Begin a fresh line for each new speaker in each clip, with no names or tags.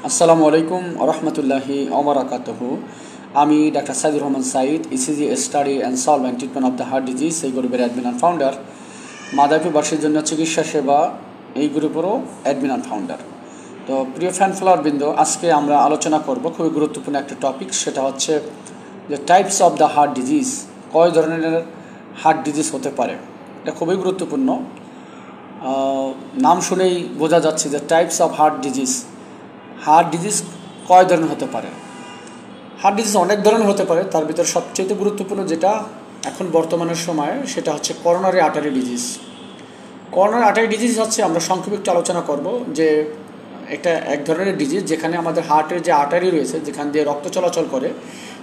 আসসালামু আলাইকুম রহমতুল্লাহি ওবরাকাতুহু। আমি doctor Saidur Rahman Sayeed, ECG study and solve and treatment of the heart disease, এই গ্রুপের অ্যাডমিন অ্যান্ড ফাউন্ডার। মাদারীপুরবাসীর জন্য চিকিৎসা সেবা এই গ্রুপেরও অ্যাডমিন অ্যান্ড ফাউন্ডার। তো প্রিয় ফ্যান ফলোয়ার বৃন্দ, আজকে আমরা আলোচনা করব খুবই গুরুত্বপূর্ণ একটা টপিক, সেটা হচ্ছে যে types of the heart disease, কয় ধরনের হার্ট ডিজিজ হতে পারে। এটা খুবই গুরুত্বপূর্ণ। নাম শুনেই বোঝা যাচ্ছে যে types of heart disease, heart disease কয় ধরনের হতে পারে। হার্ট ডিজিজ অনেক ধরনের হতে পারে, তার ভিতর সবচেয়ে গুরুত্বপূর্ণ যেটা এখন বর্তমানের সময়ে, সেটা হচ্ছে coronary artery disease. Coronary artery disease হচ্ছে, আমরা সংক্ষেপে একটু আলোচনা করব যে এটা এক ধরনের ডিজিজ যেখানে আমাদের হার্টের যে আর্টারি রয়েছে, যেখান দিয়ে রক্ত চলাচল করে,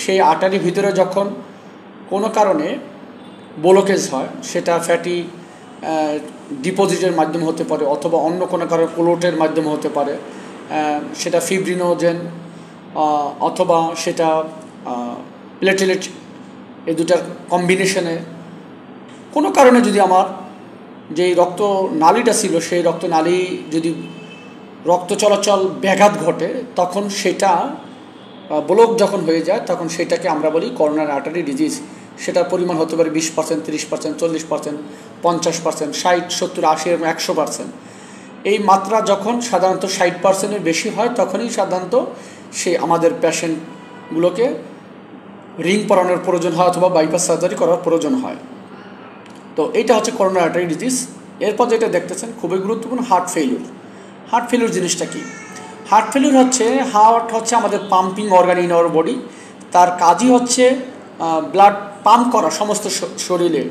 সেই আর্টারির ভিতরে যখন কোনো কারণে ব্লকেজ হয়, সেটা ফ্যাটি ডিপোজিটের মাধ্যমে হতে পারে, অথবা অন্য কোনো কারণে ক্লোটের মাধ্যমে হতে পারে, সেটা ফিব্রিনোজেন অথবা সেটা প্লেটেলেট, এই দুটার কম্বিনেশনে কোনো কারণে যদি আমার যেই রক্ত নালীটা ছিল, সেই রক্তনালী যদি রক্ত চলাচল ব্যাঘাত ঘটে, তখন সেটা ব্লক যখন হয়ে যায়, তখন সেটাকে আমরা বলি করোনারি আর্টারি ডিজিজ। সেটার পরিমাণ হতে পারে 20%, 30%, 40%, 50%, 60, 70, 80 এবং 100%। এই মাত্রা যখন সাধারণত 60%-এর বেশি হয়, তখনই সাধারণত আমাদের পেশেন্টগুলোকে রিং পরানোর প্রয়োজন হয় অথবা বাইপাস সার্জারি করার প্রয়োজন হয়। তো এইটা হচ্ছে করোনারি আর্টারি ডিজিজ। এরপর যেটা দেখতেছেন খুবই গুরুত্বপূর্ণ, হার্ট ফেলিউর। হার্ট ফেলিউর জিনিসটা কি? হার্ট ফেলিউর হচ্ছে, হার্ট হচ্ছে আমাদের pumping organ in our body. তার কাজই হচ্ছে ব্লাড পাম্প করা সমস্ত শরীরে।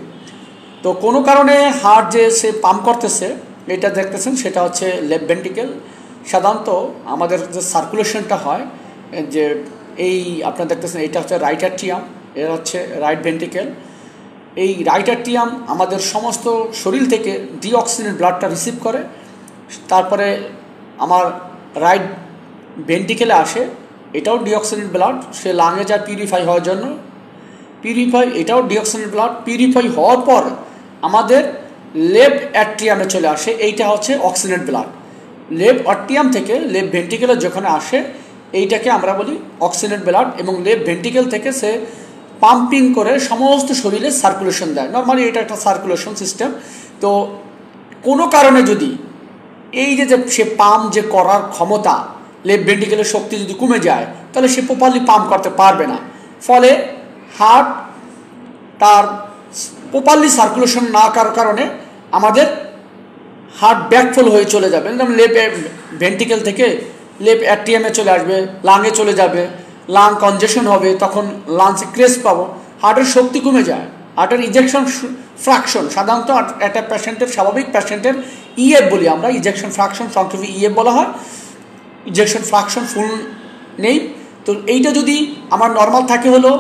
তো কোনো কারণে হার্ট যে সে পাম্প করতেছে, এটা দেখতেছেন সেটা হচ্ছে লেফট ভেন্ট্রিকেল। সাধারণত আমাদের যে সার্কুলেশনটা হয়, যে এই আপনারা দেখতেছেন এটা হচ্ছে রাইট অ্যাট্রিয়াম, এর হচ্ছে রাইট ভেন্ট্রিকেল। এই রাইট অ্যাট্রিয়াম আমাদের সমস্ত শরীর থেকে ডিঅক্সিজেনের ব্লাডটা রিসিভ করে, তারপরে আমার রাইট ভেন্ট্রিকেলে আসে, এটাও ডিঅক্সিজেন ব্লাড, সে লাঙে যায় পিউরিফাই হওয়ার জন্য। এটাও ডিঅক্সিজেন ব্লাড পিউরিফাই হওয়ার পর আমাদের লেফট অ্যাট্রিয়ামে চলে আসে, এইটা হচ্ছে অক্সিজেনেট ব্লাড। লেফট অ্যাট্রিয়াম থেকে লেফট ভেন্ট্রিকেলে যখন আসে, এইটাকে আমরা বলি অক্সিজেনেট ব্লাড, এবং লেফট ভেন্ট্রিকেল থেকে সে পাম্পিং করে সমস্ত শরীরে সার্কুলেশন দেয়। নর্মালি এটা একটা সার্কুলেশন সিস্টেম। তো কোনো কারণে যদি এই যে সে পাম্প যে করার ক্ষমতা, লেফট ভেন্ট্রিকেলের শক্তি যদি কমে যায়, তাহলে সে প্রপারলি পাম্প করতে পারবে না। ফলে হার্ট তার প্রপারলি সার্কুলেশন না করার কারণে আমাদের হার্ট ব্যাকফুল হয়ে চলে যাবে। যেমন লেফট ভেন্ট্রিকেল থেকে লেফট অ্যাট্রিয়ামে চলে আসবে, লাঙে চলে যাবে, লাং কনজেশন হবে, তখন লাংসে ক্রেস পাবো, হার্টের শক্তি কমে যায়। হার্টের ইজেকশন ফ্র্যাকশন, সাধারণত একটা পেশেন্টের, স্বাভাবিক পেশেন্টের ইএফ বলি আমরা, ইজেকশন ফ্র্যাকশন সংক্ষেপে ইএফ বলা হয়। ইজেকশন ফ্র্যাকশন ফুল নেই। তো এইটা যদি আমার নর্মাল থাকে হলো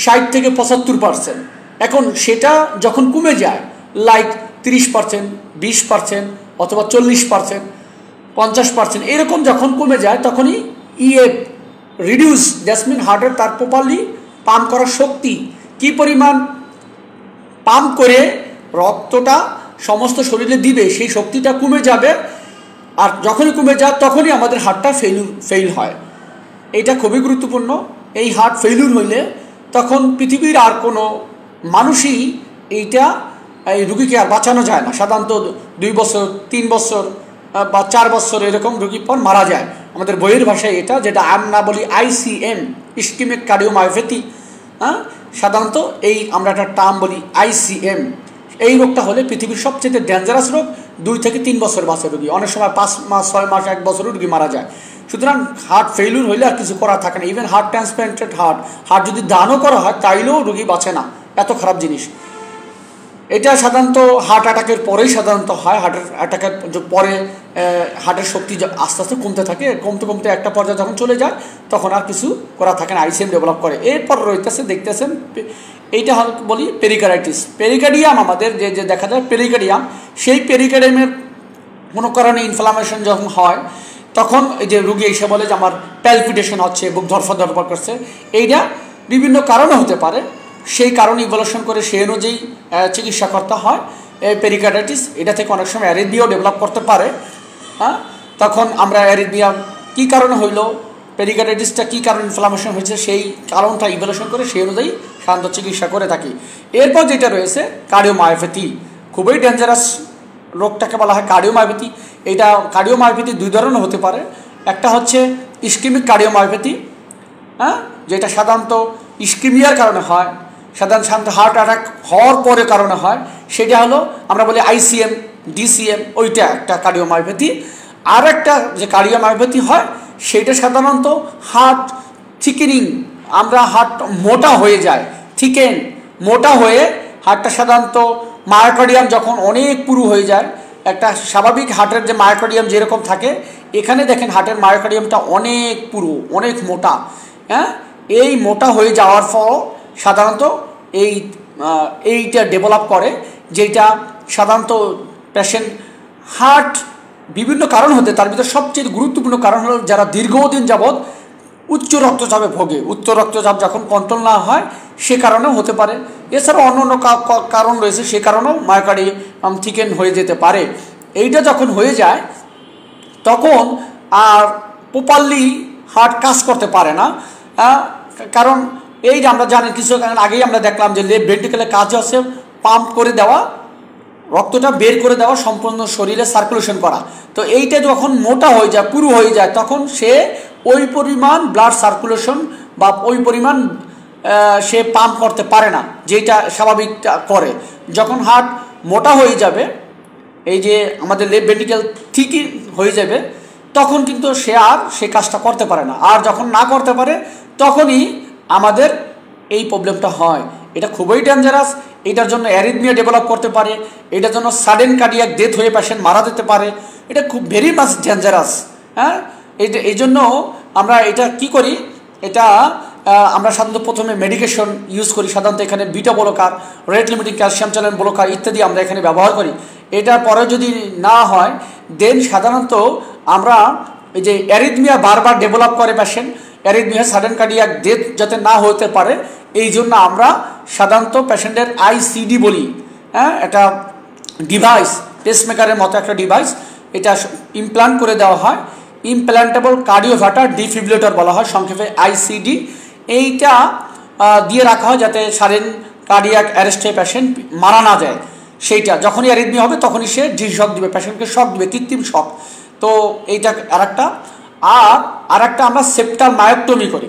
60 থেকে 75%, এখন সেটা যখন কমে যায় লাইক 30%, 20% অথবা 40%, 50%, এরকম যখন কমে যায়, তখনই ইএফ রিডিউস, দ্যাটস মিন হার্টের তার প্রপারলি পাম্প করার শক্তি, কি পরিমাণ পাম্প করে রক্তটা সমস্ত শরীরে দিবে, সেই শক্তিটা কমে যাবে। আর যখনই কমে যায়, তখনই আমাদের হার্টটা ফেল হয়। এইটা খুবই গুরুত্বপূর্ণ। এই হার্ট ফেলিউর হইলে তখন পৃথিবীর আর কোনো মানুষই এই রুগীকে আর বাঁচানো যায় না। সাধারণত 2 বছর, 3 বছর বা 4 বছর এরকম রুগীর পর মারা যায়। আমাদের বইয়ের ভাষায় এটা, যেটা আমরা বলি ICM, ইসকেমিক কার্ডিওমায়োপ্যাথি। সাধারণত এই আমরা একটা টার্ম বলি ICM। এই রোগটা হলে পৃথিবীর সবচেয়ে ডেঞ্জারাস রোগ। 2 থেকে 3 বছর বাঁচে রুগী, অনেক সময় 5 মাস, 6 মাস, 1 বছরও রুগী মারা যায়। সুতরাং হার্ট ফেলিউর হইলে আর কিছু করার থাকে না। ইভেন হার্ট ট্রান্সপ্লান্টেড হার্ট যদি দানও করা হয়, তাইলেও রুগী বাঁচে না। এত খারাপ জিনিস এটা। সাধারণত হার্ট অ্যাটাকের পরেই সাধারণত হয়। হার্টের অ্যাটাকের পরে হার্টের শক্তি আস্তে আস্তে কমতে থাকে, কমতে কমতে একটা পর্যায়ে যখন চলে যায়, তখন আর কিছু করা থাকে না, ICM ডেভেলপ করে। এরপর রইতেছে, দেখতেছেন এইটা বলি পেরিকার্ডাইটিস। পেরিকার্ডিয়াম আমাদের যে দেখা যায় পেরিকার্ডিয়াম, সেই পেরিকার্ডিয়ামের কোনো কারণে ইনফ্লামেশন যখন হয়, তখন এই যে রুগী এসে বলে যে আমার প্যালপিটেশন হচ্ছে, বুক ধরফর করছে, এইটা বিভিন্ন কারণে হতে পারে। সেই কারণে ইভ্যালুয়েশন করে সেই অনুযায়ী চিকিৎসা করতে হয়। পেরিকার্ডাইটিস এটা থেকে অনেক সময় অ্যারিথমিয়াও ডেভেলপ করতে পারে। তখন আমরা অ্যারিথমিয়া কী কারণে হইল, পেরিকার্ডাইটিসটা কী কারণে ইনফ্লামেশন হয়েছে সেই কারণটা ইভ্যালুয়েশন করে সেই অনুযায়ী সাধারণত চিকিৎসা করে থাকি। এরপর যেটা রয়েছে কার্ডিওমায়োপ্যাথি, খুবই ডেঞ্জারাস রোগটাকে বলা হয় কার্ডিওমায়োপ্যাথি। এটা কার্ডিওমায়োপ্যাথি দুই ধরনের হতে পারে, একটা হচ্ছে ইস্কেমিক কার্ডিওমায়োপ্যাথি, যেটা সাধারণত ইস্কেমিয়ার কারণে হয়, সাধারণত হার্ট অ্যাটাক হওয়ার পরে কারণে হয়, সেটা হলো আমরা বলি ICM DCM, ওইটা একটা কার্ডিওমায়োপ্যাথি। আর একটা যে কার্ডিওমায়োপ্যাথি হয় সেটা সাধারণত হার্ট থিকেনিং, আমরা হার্ট মোটা হয়ে যায়, থিকেন মোটা হয়ে হার্টটা সাধারণত মায়োকার্ডিয়াম যখন অনেক পুরু হয়ে যায়, একটা স্বাভাবিক হার্টের যে মায়োকার্ডিয়াম যেরকম থাকে, এখানে দেখেন হার্টের মায়োকার্ডিয়ামটা অনেক পুরু, অনেক মোটা, এই মোটা হয়ে যাওয়ার পর সাধারণত এইটা ডেভেলপ করে, যেটা সাধারণত পেশেন্ট হার্ট বিভিন্ন কারণ হতে, তার ভিতরে সবচেয়ে গুরুত্বপূর্ণ কারণ হলো যারা দীর্ঘদিন যাবৎ উচ্চ রক্তচাপে ভোগে, উচ্চ রক্তচাপ যখন কন্ট্রোল না হয় সে কারণেও হতে পারে। এছাড়াও অন্য অন্য কারণ রয়েছে, সে কারণেও মায়োকার্ডিয়াম থিকেন হয়ে যেতে পারে। এইটা যখন হয়ে যায় তখন আর প্রপারলি হার্ট কাজ করতে পারে না, কারণ এই যে আমরা জানি কিছু আগেই আমরা দেখলাম যে লেফট ভেন্ট্রিকেলের কাজ হচ্ছে পাম্প করে দেওয়া, রক্তটা বের করে দেওয়া, সম্পূর্ণ শরীরে সার্কুলেশন করা। তো এইটা যখন মোটা হয়ে যায়, পুরু হয়ে যায়, তখন সে ওই পরিমাণ ব্লাড সার্কুলেশন বা ওই পরিমাণ সে পাম্প করতে পারে না যেটা স্বাভাবিকটা করে। যখন হার্ট মোটা হয়ে যাবে, এই যে আমাদের লেফট ভেন্ট্রিকেল থিকই হয়ে যাবে, তখন কিন্তু সে কাজটা করতে পারে না। আর যখন না করতে পারে তখনই আমাদের এই প্রবলেমটা হয়। এটা খুবই ডেঞ্জারাস, এটার জন্য অ্যারিথমিয়া ডেভেলপ করতে পারে, এটার জন্য সাডেন কার্ডিয়াক ডেথ হয়ে পেশেন্ট মারা যেতে পারে। এটা খুব ভেরি মাচ ডেঞ্জারাস। এই জন্য আমরা এটা কি করি, এটা আমরা সাধারণত প্রথমে মেডিকেশন ইউজ করি, সাধারণত এখানে beta blocker, rate limiting calcium channel blocker ইত্যাদি আমরা এখানে ব্যবহার করি। এটার পরে যদি না হয় দেন সাধারণত আমরা এই যে অ্যারিথমিয়া বারবার ডেভেলপ করে patient, arrhythmia sudden cardiac death যাতে না হতে পারে, এই জন্য আমরা সাধারণত পেশেন্টের ICD বলি, এটা ডিভাইস, পেসমেকারের মতো একটা ডিভাইস, এটা ইমপ্লান্ট করে দেওয়া হয়, ইমপ্ল্যান্টেবল কার্ডিওভার্টার ডিফিব্রিলেটর বলা হয় সংক্ষেপে ICD। এইটা দিয়ে রাখা হয় যাতে সাডেন কার্ডিয়াক অ্যারেস্ট হয়ে পেশেন্ট মারা না যায়। সেইটা যখনই অ্যারিথমিয়া হবে তখনই সে শক দিবে, পেশেন্টকে শক দিবে, কৃত্রিম শক। তো এইটা আরেকটা আমরা সেপ্টাল মায়োক্টমি করি,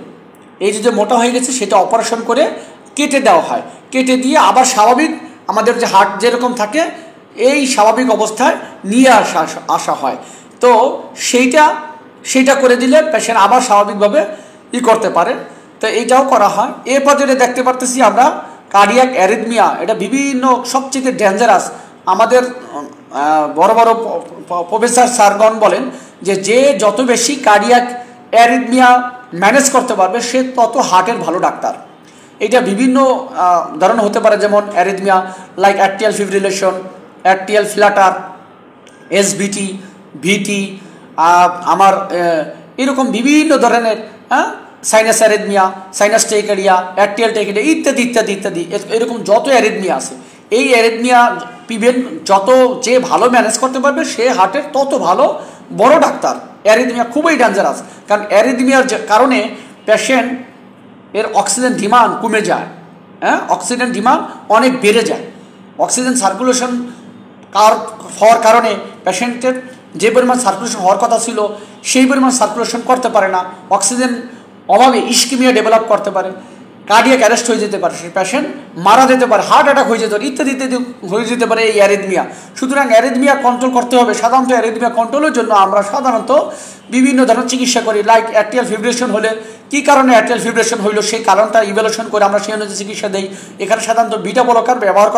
এই যে মোটা হয়ে গেছে সেটা অপারেশন করে কেটে দেওয়া হয়, কেটে দিয়ে আবার স্বাভাবিক আমাদের যে হার্ট যেরকম থাকে এই স্বাভাবিক অবস্থায় নিয়ে আসা হয়। তো সেইটা করে দিলে পেশেন্ট আবার স্বাভাবিকভাবে করতে পারে। তো এইটাও করা হয়। এরপর যেটা দেখতে পারতেছি আমরা কার্ডিয়াক অ্যারিথমিয়া, এটা বিভিন্ন সবচেয়ে ডেঞ্জারাস। আমাদের বড় বড় প্রফেসর স্যারগণ বলেন যে যত বেশি কার্ডিয়াক অ্যারিথমিয়া ম্যানেজ করতে পারবে সে তত হার্টের ভালো ডাক্তার। এটা বিভিন্ন ধরনের হতে পারে, যেমন arrhythmia like atrial fibrillation, atrial platter, SVT, VT, আমার এরকম বিভিন্ন ধরনের সাইনাস অ্যারিথমিয়া, সাইনাস টেকারিয়া, অ্যাট্রিয়াল টেকারিয়া ইত্যাদি ইত্যাদি ইত্যাদি, এরকম যত অ্যারিথমিয়া আছে, এই অ্যারিথমিয়া যত যে ভালো ম্যানেজ করতে পারবে সে হার্টের তত ভালো বড় ডাক্তার। অ্যারিথমিয়া খুবই ডেঞ্জারাস, কারণ অ্যারিথমিয়ার কারণে পেশেন্ট এর অক্সিজেন ডিমান্ড কমে যায়, অক্সিজেন ডিমান্ড অনেক বেড়ে যায়। অক্সিজেন সার্কুলেশন হওয়ার কারণে পেশেন্টের যে পরিমাণ সার্কুলেশন হওয়ার কথা ছিল সেই পরিমাণ সার্কুলেশন করতে পারে না, অক্সিজেন অভাবে ইস্কেমিয়া ডেভেলপ করতে পারে, কার্ডিয়াক অ্যারেস্ট হয়ে যেতে পারে, সেই পেশেন্ট মারা যেতে পারে, হার্ট অ্যাটাক হয়ে যেতে পারে, ইত্যাদি ইত্যাদি হয়ে যেতে পারে এই অ্যারিথমিয়া। সুতরাং অ্যারিথমিয়া কন্ট্রোল করতে হবে। সাধারণত অ্যারিথমিয়া কন্ট্রোলের জন্য আমরা সাধারণত বিভিন্ন ধরনের চিকিৎসা করি, লাইক অ্যাট্রিয়াল ফিব্রিলেশন হলে কী কারণে অ্যাট্রিয়াল ফিব্রিলেশন হইল সেই কারণটা ইভ্যালুয়েশন করে আমরা সেই অনুযায়ী চিকিৎসা দিই। এখানে সাধারণত বিটা ব্লকার ব্যবহার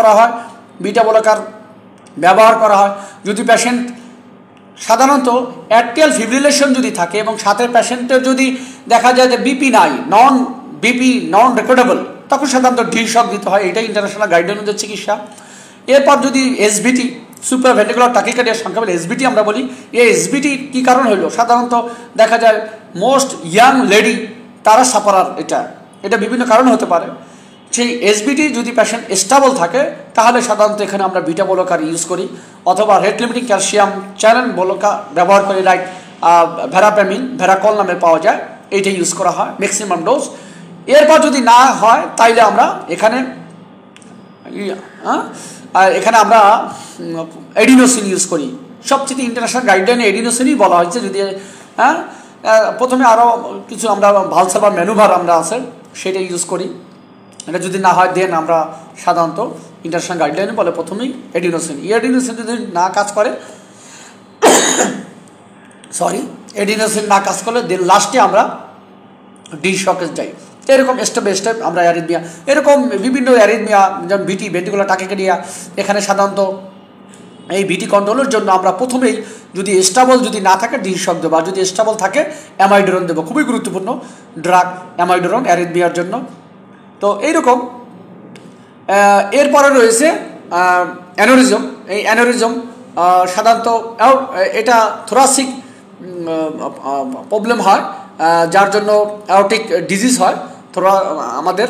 করা হয়, যদি পেশেন্ট সাধারণত অ্যাট্রিয়াল ফিব্রিলেশন যদি থাকে এবং সাথে পেশেন্টের যদি দেখা যায় যে বিপি নাই, নন রেকর্ডেবল, তখন সাধারণত শক দিতে হয়। এটাই ইন্টারন্যাশনাল গাইডলাইন অনুযায়ী চিকিৎসা। এরপর যদি SVT, সুপ্রাভেন্ট্রিকুলার টাকিকার্ডিয়া সংক্ষেপে SVT আমরা বলি, এই SVT কী কারণ হইল, সাধারণত দেখা যায় মোস্ট ইয়াং লেডি তারা সাফারার, এটা বিভিন্ন কারণ হতে পারে। সেই SVT যদি পেশেন্ট স্টেবল থাকে তাহলে সাধারণত এখানে আমরা বিটা ব্লকার ইউজ করি, অথবা rate limiting calcium channel blocker ব্যবহার করি, লাইক ভেরাপ্যামিন, ভেরাকল নামে পাওয়া যায়, এইটা ইউজ করা হয় ম্যাক্সিমাম ডোজ। এরপর যদি না হয় তাইলে আমরা এখানে আমরা এডিনোসিন ইউজ করি। সবচেয়ে ইন্টারন্যাশনাল গাইডলাইনে এডিনোসিনই বলা হয়েছে। যদি প্রথমে আরও কিছু আমরা ভালসার ম্যানুভার আমরা আছে সেটা ইউজ করি। এটা যদি না হয় দেন আমরা সাধারণত ইন্টারন্যাশনাল গাইডলাইনে বলে প্রথমেই এডিনোসিন। এডিনোসিন যদি না কাজ করে এডিনোসিন না কাজ করলে দেন লাস্টে আমরা ডি-শকে যাই। এরকম স্টেপ বাই স্টেপ আমরা অ্যারিথমিয়া, এরকম বিভিন্ন অ্যারিথমিয়া যেমন ভিটি, ভেন্ট্রিকুলার টাকিকার্ডিয়া, এখানে সাধারণত এই ভিটি কন্ট্রোলের জন্য আমরা প্রথমেই যদি স্টেবল যদি না থাকে ডি-শক দেবো, আর যদি স্টেবল থাকে অ্যামাইডোরন দেবো। খুবই গুরুত্বপূর্ণ ড্রাগ অ্যামাইডোরন অ্যারিথমিয়ার জন্য। তো এইরকম এরপরে রয়েছে অ্যানোরিজম। এই অ্যানোরিজম সাধারণত এটা থোরাসিক প্রবলেম হয়, যার জন্য অ্যাওটিক ডিজিজ হয়। আমাদের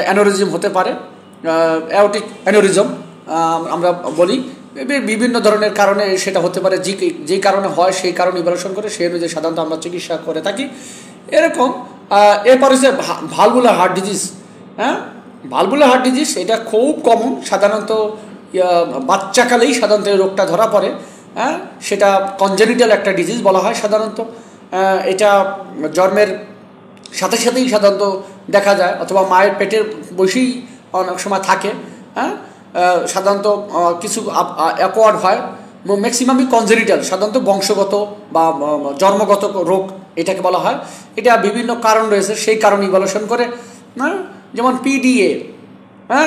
অ্যানোরিজম হতে পারে, অ্যাওটিক অ্যানোরিজম আমরা বলি। বিভিন্ন ধরনের কারণে সেটা হতে পারে, যেই কারণে হয় সেই কারণ ইভালুয়েশন করে সেই অনুযায়ী সাধারণত আমরা চিকিৎসা করে থাকি। এরকম এরপর হচ্ছে valvular heart disease. Valvular heart disease এটা খুব কমন, সাধারণত বাচ্চাকালেই সাধারণত এই রোগটা ধরা পড়ে। সেটা কনজেনিটাল একটা ডিজিজ বলা হয় সাধারণত। এটা জন্মের সাথে সাথেই সাধারণত দেখা যায়, অথবা মায়ের পেটের বসেই অনেক সময় থাকে। সাধারণত কিছু অ্যাকোয়ার্ড হয়, ম্যাক্সিমামই কনজেনিটাল, সাধারণত বংশগত বা জন্মগত রোগ এটাকে বলা হয়। এটা বিভিন্ন কারণ রয়েছে, সেই কারণ ইভালুয়েশন করে। যেমন পিডিএ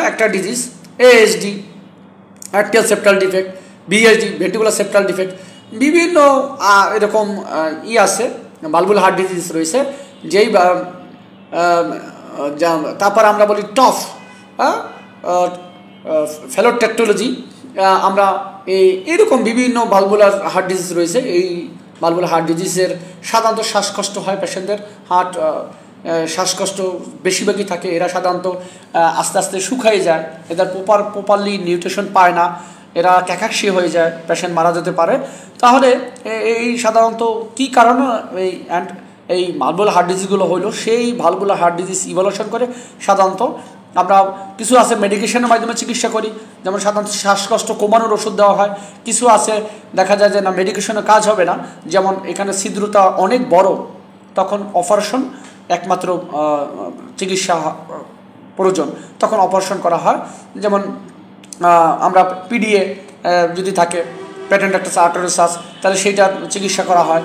একটা disease, ASD অ্যাক্টিয়াল septal defect, BSD ventricular septal defect, বিভিন্ন এরকম আছে ভালভুলার হার্ট ডিজিজ রয়েছে। যেই তারপর আমরা বলি টফ ফেলোটেকটোলজি, আমরা এইরকম বিভিন্ন ভালভুলার হার্ট ডিজিজ রয়েছে। এই ভালভুলার হার্ট ডিজিজের সাধারণত শ্বাসকষ্ট হয় পেশেন্টদের, শ্বাসকষ্ট বেশিরভাগই থাকে। এরা সাধারণত আস্তে আস্তে শুকায় যায়, এদের প্রপারলি নিউট্রিশন পায় না, এরা ক্যাকাক্সি হয়ে যায়, পেশেন্ট মারা যেতে পারে। তাহলে এই সাধারণত কী কারণে এই ভালভুলার হার্ট ডিজিজগুলো হইলো, সেই ভালভুলার হার্ট ডিজিজ ইভালুয়েশন করে সাধারণত আমরা কিছু আছে মেডিকেশনের মাধ্যমে চিকিৎসা করি, যেমন সাধারণত শ্বাসকষ্ট কমানোর ওষুধ দেওয়া হয়। কিছু আছে দেখা যায় যে না মেডিকেশনে কাজ হবে না, যেমন এখানে ছিদ্রতা অনেক বড়, তখন অপারেশন একমাত্র চিকিৎসা প্রয়োজন, তখন অপারেশন করা হয়। যেমন আমরা পিডিএ যদি থাকে, পেটেন্টাক্টাস আর্টেরিওসাস, তাহলে সেইটার চিকিৎসা করা হয়।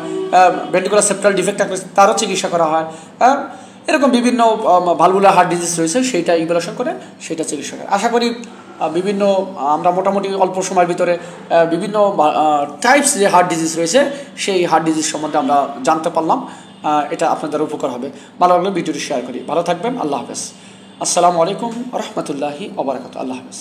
ভেন্ট্রিকুলার সেপ্টাল ডিফেক্ট থাকলে তারও চিকিৎসা করা হয়। এরকম বিভিন্ন ভালভুলার হার্ট ডিজিজ রয়েছে, সেইটা ইভালুয়েশন করে সেটা চিকিৎসা করে। আশা করি বিভিন্ন আমরা মোটামুটি অল্প সময়ের ভিতরে বিভিন্ন টাইপস যে হার্ট ডিজিজ রয়েছে সেই হার্ট ডিজিজ সম্বন্ধে আমরা জানতে পারলাম। এটা আপনাদের উপকার হবে। ভালো লাগলে ভিডিওটি শেয়ার করি। ভালো থাকবেন। আল্লাহ হাফেজ। আসসালামু আলাইকুম ওয়া রাহমাতুল্লাহি ওয়া বারাকাতুহু। আল্লাহ হাফেজ।